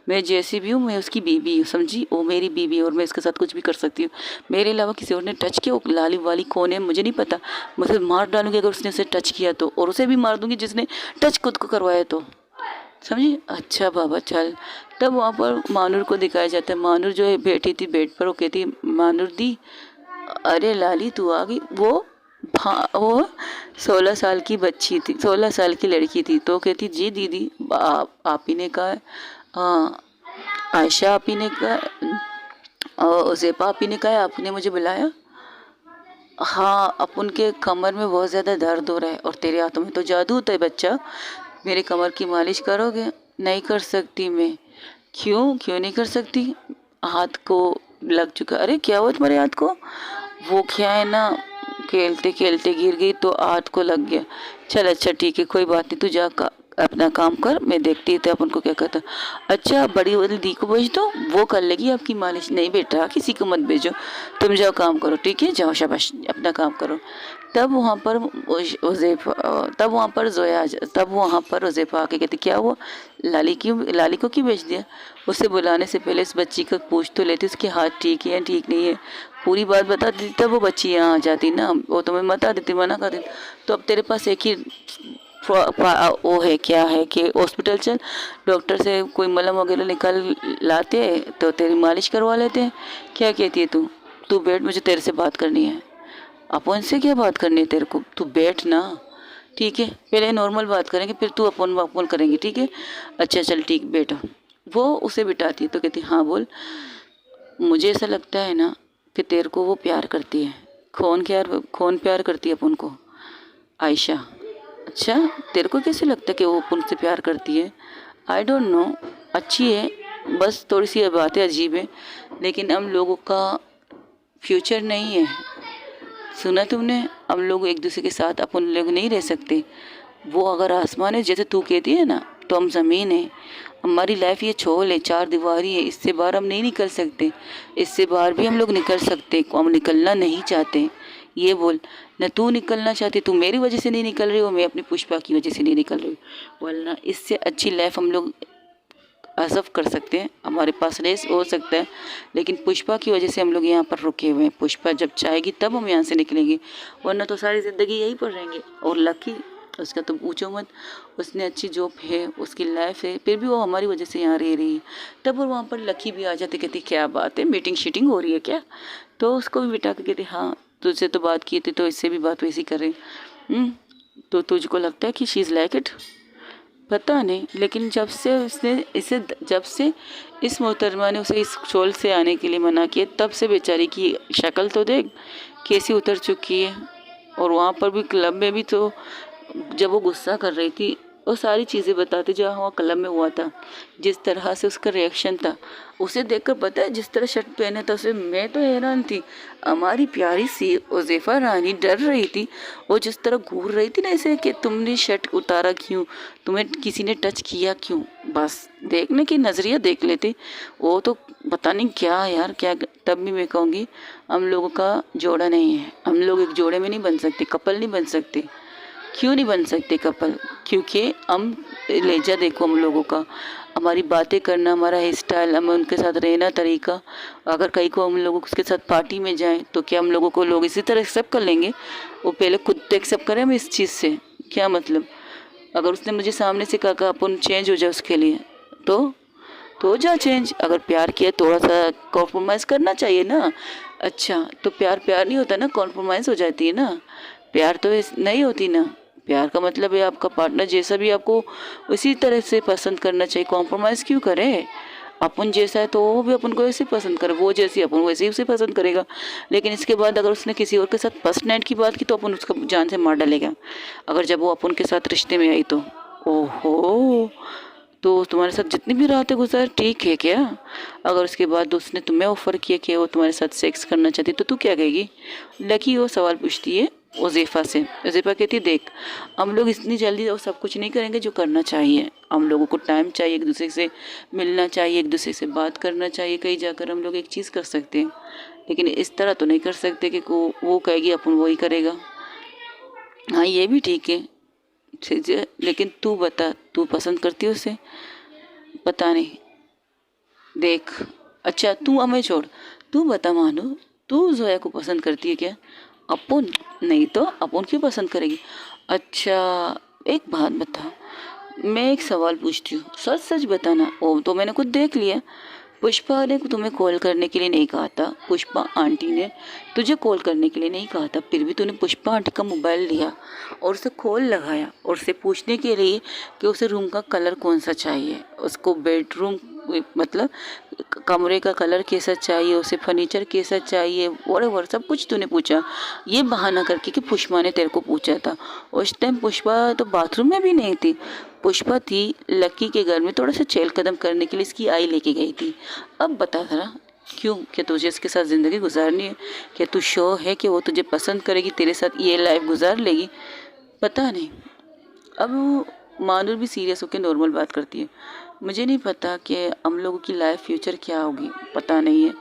मैं जैसी भी हूँ मैं उसकी बीबी हूँ, समझी? वो मेरी बीबी, और मैं इसके साथ कुछ भी कर सकती हूँ। मेरे अलावा किसी और ने टच किया, वो लाली वाली कौन है मुझे नहीं पता, मैं उसे मार डालूंगी अगर उसने उसे टच किया तो, और उसे भी मार दूंगी जिसने टच खुद को करवाया तो, समझी? अच्छा बाबा चल। तब वहाँ पर मानूर को दिखाया जाता है, मानूर जो है बैठी थी बेड पर, वो कहती मानूर दी, अरे लाली तू आ गई। वो 16 साल की बच्ची थी, 16 साल की लड़की थी। तो कहती जी दीदी, आप ही ने कहा है, हाँ आयशा आप ही ने कहा, और ज़ेबा आप ही ने कहा है, आपने मुझे बुलाया। हाँ, अब उनके कमर में बहुत ज़्यादा दर्द हो रहा है, और तेरे हाथों में तो जादू होता है बच्चा, मेरे कमर की मालिश करोगे? नहीं कर सकती मैं। क्यों क्यों नहीं कर सकती? हाथ को लग चुका। अरे क्या हुआ तुम्हारे हाथ को? वो क्या है ना, खेलते खेलते गिर गई तो हाथ को लग गया। चल अच्छा ठीक है, कोई बात नहीं, तू जा अपना काम कर, मैं देखती थी अपन को क्या कहता। अच्छा, बड़ी वाली दी को भेज दो, वो कर लेगी आपकी मालिश। नहीं बेटा, किसी को मत भेजो, तुम जाओ काम करो, ठीक है, जाओ शाबाश अपना काम करो। तब वहाँ पर उज़ैफ़ा तब वहाँ पर जोया तब वहाँ पर उज़ैफ़ा आके कहती क्या हुआ, लाली को क्यों भेज दिया? उसे बुलाने से पहले इस बच्ची का पूछ तो लेती, उसके हाथ ठीक है या ठीक नहीं है, पूरी बात बता देती, तब वो बच्ची यहाँ आ जाती ना। वो तुम्हें बता देती, मना कर देती। तो अब तेरे पास एक ही वो है, क्या है कि हॉस्पिटल चल, डॉक्टर से कोई मलम वगैरह निकाल लाते हैं तो तेरी मालिश करवा लेते हैं। क्या कहती है तू? तू बैठ, मुझे तेरे से बात करनी है। अपन से क्या बात करनी है तेरे को? तू बैठ ना, ठीक है, पहले नॉर्मल बात करेंगे, फिर तू अपन अपन करेंगे, ठीक है? अच्छा चल ठीक, बैठो। वो उसे बिठाती है तो कहती हाँ बोल। मुझे ऐसा लगता है ना कि तेरे को वो प्यार करती है। कौन प्यार करती है अपन को? आयशा। अच्छा, तेरे को कैसे लगता है कि वो अपन से प्यार करती है? आई डोंट नो, अच्छी है, बस थोड़ी सी बातें अजीब है, लेकिन हम लोगों का फ्यूचर नहीं है। सुना तुमने, हम लोग एक दूसरे के साथ अपन लोग नहीं रह सकते। वो अगर आसमान है जैसे तू कहती है ना, तो हम ज़मीन है। हमारी लाइफ ये छोल है, चार दीवारी है, इससे बाहर हम नहीं निकल सकते। इससे बाहर भी हम लोग निकल सकते, हम निकलना नहीं चाहते। ये बोल न, तू निकलना चाहती, तू मेरी वजह से नहीं निकल रही हो, मैं अपनी पुष्पा की वजह से नहीं निकल रही हूँ, वरना इससे अच्छी लाइफ हम लोग असफ कर सकते हैं, हमारे पास रेस हो सकता है, लेकिन पुष्पा की वजह से हम लोग यहाँ पर रुके हुए हैं। पुष्पा जब चाहेगी तब हम यहाँ से निकलेंगे, वरना तो सारी ज़िंदगी यहीं पर रहेंगे। और लकी, उसका तो पूछो मत, उसने अच्छी जॉब है, उसकी लाइफ है, फिर भी वो हमारी वजह से यहाँ रह रही है। तब और वहाँ पर लकी भी आ जाते, कहती क्या बात है, मीटिंग शीटिंग हो रही है क्या, तो उसको भी बिठा के कहते हाँ तुझसे तो बात की थी, तो इससे भी बात वैसी करें। तो तुझको लगता है कि शी इज़ लाइक इट, पता नहीं। लेकिन जब से इस मोहतरमा ने उसे इस शोल से आने के लिए मना किया, तब से बेचारी की शक्ल तो देख कैसी उतर चुकी है। और वहाँ पर भी क्लब में भी तो जब वो गुस्सा कर रही थी, वो सारी चीज़ें बताते जो वहाँ क्लब में हुआ था, जिस तरह से उसका रिएक्शन था, उसे देखकर पता है जिस तरह शर्ट पहने था उसे, मैं तो हैरान थी। हमारी प्यारी सी उज़ैफ़ा रानी डर रही थी, वो जिस तरह घूर रही थी ना ऐसे कि तुमने शर्ट उतारा क्यों, तुम्हें किसी ने टच किया क्यों, बस देखने की नज़रिया देख लेते वो तो पता नहीं क्या यार क्या। तब भी मैं कहूँगी हम लोगों का जोड़ा नहीं है, हम लोग एक जोड़े में नहीं बन सकते, कपल नहीं बन सकते। क्यों नहीं बन सकते कपल, क्योंकि हम लहजा देखो हम लोगों का, हमारी बातें करना, हमारा हेयर स्टाइल, हमें उनके साथ रहना तरीका, अगर कहीं को हम लोग उसके साथ पार्टी में जाएं तो क्या हम लोगों को लोग इसी तरह एक्सेप्ट कर लेंगे। वो पहले खुद तो एक्सेप्ट करें हम इस चीज़ से, क्या मतलब। अगर उसने मुझे सामने से कहा अपन चेंज हो जाए उसके लिए, तो हो जा चेंज। अगर प्यार किया थोड़ा सा कॉम्प्रोमाइज़ करना चाहिए ना। अच्छा तो प्यार प्यार नहीं होता ना, कॉम्प्रोमाइज़ हो जाती है ना, प्यार तो नहीं होती ना। प्यार का मतलब है आपका पार्टनर जैसा भी आपको उसी तरह से पसंद करना चाहिए, कॉम्प्रोमाइज़ क्यों करे। अपन जैसा है तो वो भी अपन को ऐसे पसंद करे, वो जैसी अपन वैसे ही उसे पसंद करेगा। लेकिन इसके बाद अगर उसने किसी और के साथ फर्स्ट नाइट की बात की तो अपन उसका जान से मार डालेगा, अगर जब वो अपन के साथ रिश्ते में आई तो। ओहो, तो तुम्हारे साथ जितनी भी रातें गुजार ठीक है क्या, अगर उसके बाद उसने तुम्हें ऑफ़र किया कि वो तुम्हारे साथ सेक्स करना चाहती तो तू क्या कहेगी। लकी वो सवाल पूछती है उज़ैफ़ा से। उज़ैफ़ा कहती देख हम लोग इतनी जल्दी वो सब कुछ नहीं करेंगे जो करना चाहिए, हम लोगों को टाइम चाहिए, एक दूसरे से मिलना चाहिए, एक दूसरे से बात करना चाहिए, कहीं जाकर हम लोग एक चीज़ कर सकते हैं, लेकिन इस तरह तो नहीं कर सकते कि वो कहेगी अपन वही करेगा। हाँ ये भी ठीक है, लेकिन तू बता, तू पसंद करती है उसे। पता नहीं, देख, अच्छा तू हमें छोड़, तू बता मानो, तू जोया को पसंद करती है क्या। अपुन नहीं तो अपुन क्यों पसंद करेगी। अच्छा एक बात बता, मैं एक सवाल पूछती हूँ, सच सच बताना। वो तो मैंने खुद देख लिया, पुष्पा ने तुम्हें कॉल करने के लिए नहीं कहा था, पुष्पा आंटी ने तुझे कॉल करने के लिए नहीं कहा था, फिर भी तूने पुष्पा आंटी का मोबाइल लिया और उसे कॉल लगाया और उसे पूछने के लिए कि उसे रूम का कलर कौन सा चाहिए, उसको बेडरूम मतलब कमरे का कलर कैसा चाहिए, उसे फर्नीचर कैसा चाहिए, और सब कुछ तूने पूछा, ये बहाना करके कि पुष्पा ने तेरे को पूछा था। उस टाइम पुष्पा तो बाथरूम में भी नहीं थी, पुष्पा थी लकी के घर में थोड़ा सा चहल कदम करने के लिए इसकी आई लेके गई थी। अब बता जरा क्यों, क्या तुझे इसके साथ ज़िंदगी गुजारनी है, क्या तू शो है कि वो तुझे पसंद करेगी, तेरे साथ ये लाइफ गुजार लेगी, पता नहीं। अब मानूर भी सीरियस होकर नॉर्मल बात करती है, मुझे नहीं पता कि हम लोगों की लाइफ फ्यूचर क्या होगी, पता नहीं है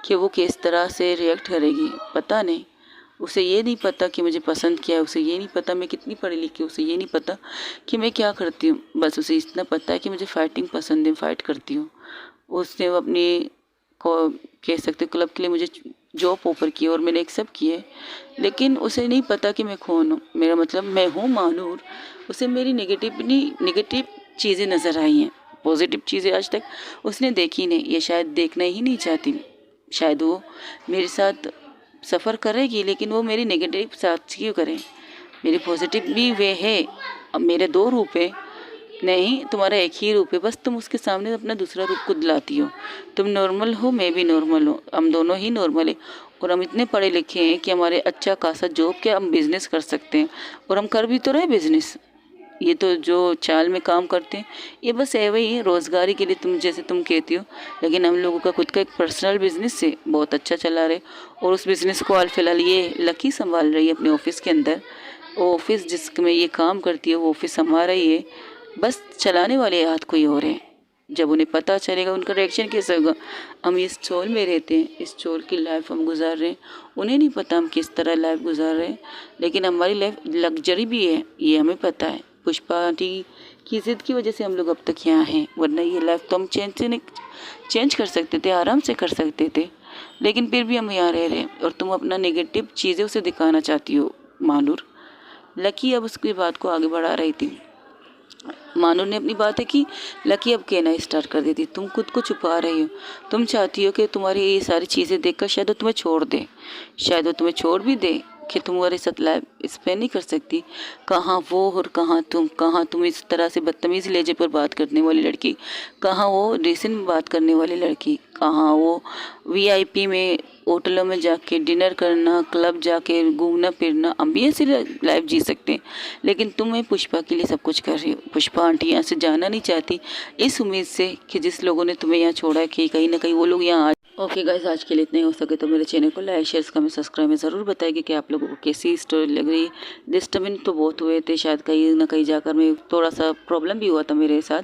कि वो किस तरह से रिएक्ट करेगी, पता नहीं। उसे ये नहीं पता कि मुझे पसंद क्या है, उसे ये नहीं पता मैं कितनी पढ़ी लिखी हूँ, उसे ये नहीं पता कि मैं क्या करती हूँ, बस उसे इतना पता है कि मुझे फाइटिंग पसंद है, फाइट करती हूँ। उसने अपनी को कह सकते क्लब के लिए मुझे जॉब ऑफर की और मैंने एक्सेप्ट किए, लेकिन उसे नहीं पता कि मैं कौन हूँ, मेरा मतलब मैं हूँ मानूर। उसे मेरी नेगेटिव चीज़ें नज़र आई हैं, पॉजिटिव चीज़ें आज तक उसने देखी नहीं, ये शायद देखना ही नहीं चाहती। शायद वो मेरे साथ सफ़र करेगी, लेकिन वो मेरी नेगेटिव साथ क्यों करे, मेरी पॉजिटिव भी वे है। अब मेरे दो रूप है नहीं, तुम्हारा एक ही रूप है, बस तुम उसके सामने अपना दूसरा रूप खुद लाती हो। तुम नॉर्मल हो, मैं भी नॉर्मल हूँ, हम दोनों ही नॉर्मल है, और हम इतने पढ़े लिखे हैं कि हमारे अच्छा खासा जॉब के हम बिज़नेस कर सकते हैं, और हम कर भी तो रहे बिज़नेस। ये तो जो चाल में काम करते हैं ये बस है वही रोज़गारी के लिए, तुम जैसे तुम कहती हो, लेकिन हम लोगों का खुद का एक पर्सनल बिजनेस है, बहुत अच्छा चला रहे, और उस बिज़नेस को हाल फिलहाल ये लकी संभाल रही है अपने ऑफिस के अंदर। ऑफिस जिसमें ये काम करती है वो ऑफिस हमारा ही है, बस चलाने वाले हाथ कोई और है। जब उन्हें पता चलेगा उनका रिएक्शन कैसा होगा। हम इस चोल में रहते हैं, इस चोल की लाइफ हम गुजार रहे हैं, उन्हें नहीं पता हम किस तरह लाइफ गुजार रहे हैं, लेकिन हमारी लाइफ लग्जरी भी है ये हमें पता है। पुष्पा आंटी की ज़िद की वजह से हम लोग अब तक यहाँ हैं, वरना ये लाइफ तो हम चेंज कर सकते थे, आराम से कर सकते थे, लेकिन फिर भी हम यहाँ रह रहे हैं और तुम अपना नेगेटिव चीज़ें उसे दिखाना चाहती हो। मानूर लकी अब उसकी बात को आगे बढ़ा रही थी। मानूर ने अपनी बात है कि लकी अब कहना स्टार्ट कर देती, तुम खुद को छुपा रही हो, तुम चाहती हो कि तुम्हारी ये सारी चीज़ें देखकर शायद वो तुम्हें छोड़ दे, शायद वो तुम्हें छोड़ भी दे कि तुम्हारे साथ लाइफ स्पेंड नहीं कर सकती। कहाँ वो और कहाँ तुम इस तरह से बदतमीज़ लहजे पर बात करने वाली लड़की, कहाँ वो रिसेंट में बात करने वाली लड़की, कहाँ वो वीआईपी में होटलों में जाके डिनर करना, क्लब जाके घूमना फिरना। हम भी ऐसी लाइफ जी सकते हैं, लेकिन तुम्हें पुष्पा के लिए सब कुछ कर रही हो। पुष्पा आंटी यहाँ से जाना नहीं चाहती इस उम्मीद से कि जिस लोगों ने तुम्हें यहाँ छोड़ा है कि कहीं ना कहीं वो लोग यहाँ। ओके गाइस, आज के लिए इतना ही। हो सके तो मेरे चैनल को लाइक शेयर कमेंट सब्सक्राइब में ज़रूर बताइए कि आप लोगों को कैसी स्टोरी लग रही है। डिस्टर्बेंस तो बहुत हुए थे, शायद कहीं ना कहीं जाकर मैं थोड़ा सा प्रॉब्लम भी हुआ था मेरे साथ,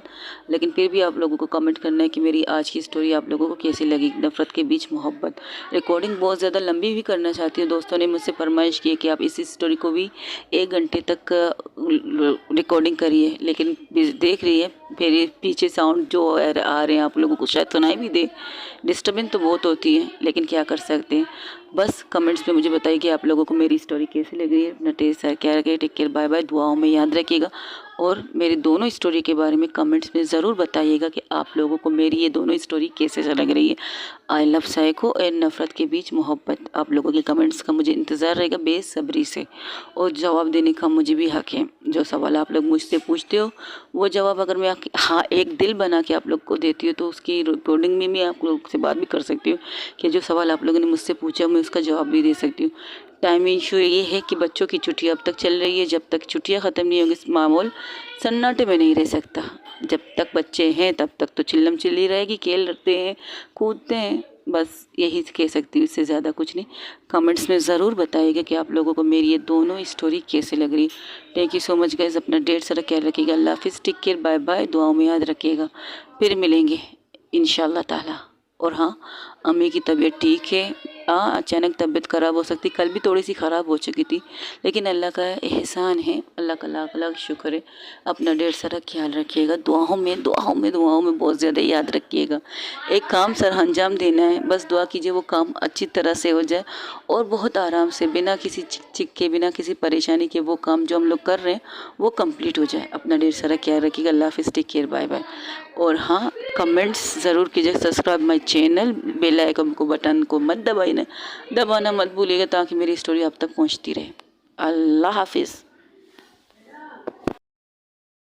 लेकिन फिर भी आप लोगों को कमेंट करना है कि मेरी आज की स्टोरी आप लोगों को कैसी लगी। नफ़रत के बीच मोहब्बत रिकॉर्डिंग बहुत ज़्यादा लंबी भी करना चाहती हूँ। दोस्तों ने मुझसे फरमाइश की है कि आप इस स्टोरी को भी 1 घंटे तक रिकॉर्डिंग करिए, लेकिन देख रही है मेरे पीछे साउंड जो आ रहे हैं आप लोगों को शायद सुनाई भी दे, डिस्टर्बेंस तो बहुत होती है, लेकिन क्या कर सकते हैं। बस कमेंट्स में मुझे बताइए कि आप लोगों को मेरी स्टोरी कैसी लग रही है। अपना क्या रखे, टेक केयर, बाय बाय, दुआओं में याद रखिएगा और मेरी दोनों स्टोरी के बारे में कमेंट्स में ज़रूर बताइएगा कि आप लोगों को मेरी ये दोनों स्टोरी कैसे लग रही है। आई लव साइको और नफ़रत के बीच मोहब्बत। आप लोगों के कमेंट्स का मुझे इंतज़ार रहेगा बेसब्री से, और जवाब देने का मुझे भी हक है। जो सवाल आप लोग मुझसे पूछते हो वो जवाब अगर मैं हाँ एक दिल बना के आप लोग को देती हूँ तो उसकी रिकॉर्डिंग में आप लोग से बात भी कर सकती हूँ कि जो सवाल आप लोगों ने मुझसे पूछा मैं उसका जवाब भी दे सकती हूँ। टाइम इशू ये है कि बच्चों की छुट्टियाँ अब तक चल रही है, जब तक छुट्टियाँ ख़त्म नहीं होंगी मामूल सन्नाटे में नहीं रह सकता। जब तक बच्चे हैं तब तक तो चिल्लम चिल्ली रहेगी, खेलते हैं कूदते हैं, बस यही कह सकती हूँ, इससे ज़्यादा कुछ नहीं। कमेंट्स में ज़रूर बताइएगा कि आप लोगों को मेरी ये दोनों स्टोरी कैसे लग रही। Thank you so much guys, अपना ढेर सारा ख्याल रखिएगा। अल्लाह हाफिज़, टेक केयर, बाय बाय, दुआओं में याद रखिएगा। फिर मिलेंगे इंशाल्लाह ताला। और हाँ, अम्मी की तबीयत ठीक है। हाँ, अचानक तबीयत ख़राब हो सकती, कल भी थोड़ी सी ख़राब हो चुकी थी, लेकिन अल्लाह का एहसान है, अल्लाह का लाख लाख शुक्र है। अपना ढेर सारा ख्याल रखिएगा, दुआओं में बहुत ज़्यादा याद रखिएगा। एक काम सर अंजाम देना है, बस दुआ कीजिए वो काम अच्छी तरह से हो जाए और बहुत आराम से, बिना किसी चिक के, बिना किसी परेशानी के वो काम जो हम लोग कर रहे हैं वो कंप्लीट हो जाए। अपना ढेर सारा ख्याल रखिएगा। अल्लाह हाफिज़, टेक केयर, बाय बाय। और हाँ, कमेंट्स ज़रूर कीजिए, subscribe my channel, bell icon को बटन को मत दबाना मत भूलिएगा ताकि मेरी स्टोरी आप तक पहुंचती रहे। अल्लाह हाफिज़।